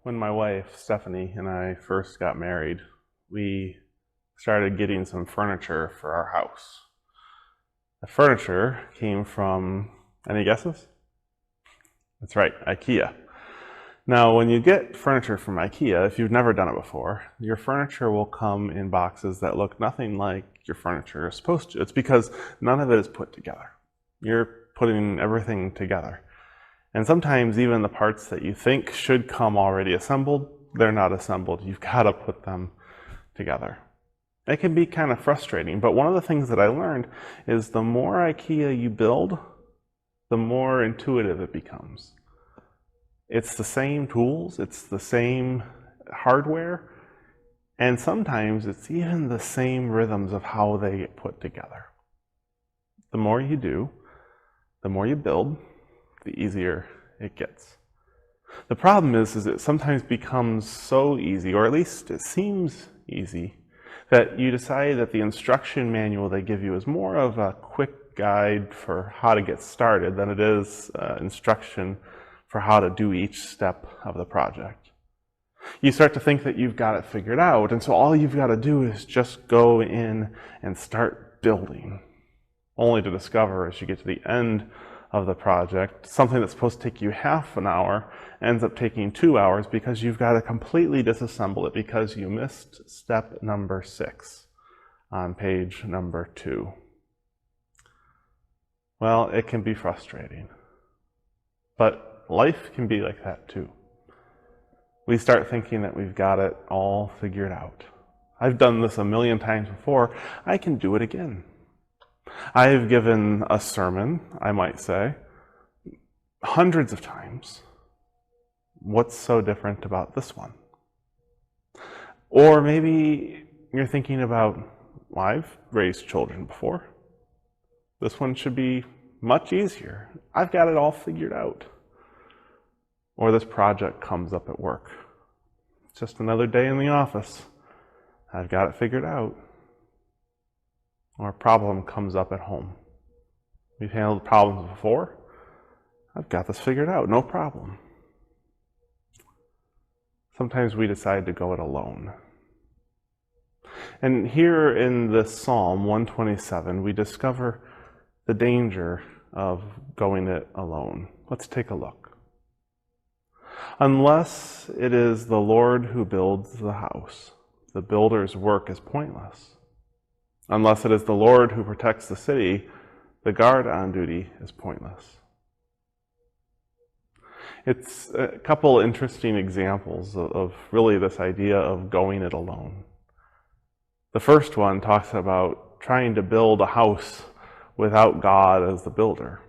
When my wife, Stephanie, and I first got married, we started getting some furniture for our house. The furniture came from, any guesses? That's right, IKEA. Now, when you get furniture from IKEA, if you've never done it before, your furniture will come in boxes that look nothing like your furniture is supposed to. It's because none of it is put together. You're putting everything together. And sometimes even the parts that you think should come already assembled, they're not assembled. You've got to put them together. It can be kind of frustrating, but one of the things that I learned is the more IKEA you build, the more intuitive it becomes. It's the same tools, it's the same hardware, and sometimes it's even the same rhythms of how they get put together. The more you do, the more you build, the easier it gets. The problem is it sometimes becomes so easy, or at least it seems easy, that you decide that the instruction manual they give you is more of a quick guide for how to get started than it is instruction for how to do each step of the project. You start to think that you've got it figured out, and so all you've got to do is just go in and start building, only to discover as you get to the end of the project, something that's supposed to take you half an hour ends up taking 2 hours because you've got to completely disassemble it because you missed step number 6 on page number 2. Well, it can be frustrating, but life can be like that too. We start thinking that we've got it all figured out. I've done this a million times before. I can do it again. I have given a sermon, I might say, hundreds of times. What's so different about this one? Or maybe you're thinking about, well, I've raised children before. This one should be much easier. I've got it all figured out. Or this project comes up at work. It's just another day in the office. I've got it figured out. Or a problem comes up at home. We've handled problems before. I've got this figured out, no problem. Sometimes we decide to go it alone. And here in this Psalm 127, we discover the danger of going it alone. Let's take a look. Unless it is the Lord who builds the house, the builder's work is pointless. Unless it is the Lord who protects the city, the guard on duty is pointless. It's a couple interesting examples of really this idea of going it alone. The first one talks about trying to build a house without God as the builder.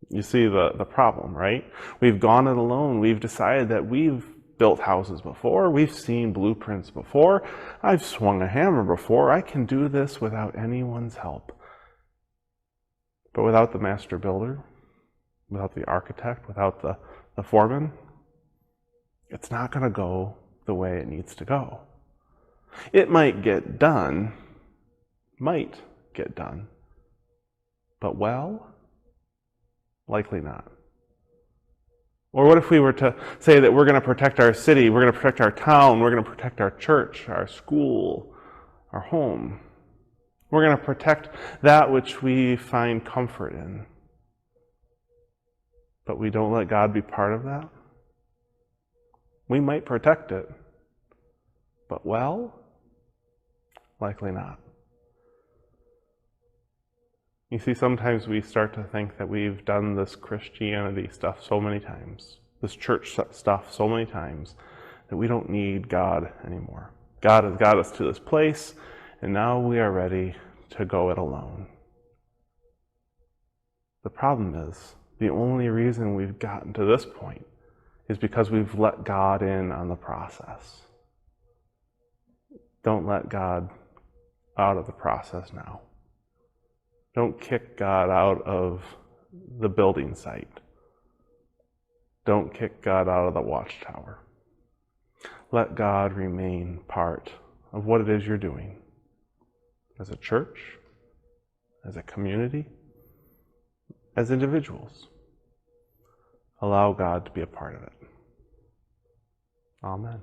You see the problem, right? We've gone it alone. We've decided that we've built houses before. We've seen blueprints before. I've swung a hammer before. I can do this without anyone's help. But without the master builder, without the architect, without the foreman, it's not going to go the way it needs to go. It might get done, but well, likely not. Or what if we were to say that we're going to protect our city, we're going to protect our town, we're going to protect our church, our school, our home. We're going to protect that which we find comfort in. But we don't let God be part of that? We might protect it, but well, likely not. You see, sometimes we start to think that we've done this Christianity stuff so many times, this church stuff so many times, that we don't need God anymore. God has got us to this place, and now we are ready to go it alone. The problem is, the only reason we've gotten to this point is because we've let God in on the process. Don't let God out of the process now. Don't kick God out of the building site. Don't kick God out of the watchtower. Let God remain part of what it is you're doing as a church, as a community, as individuals. Allow God to be a part of it. Amen.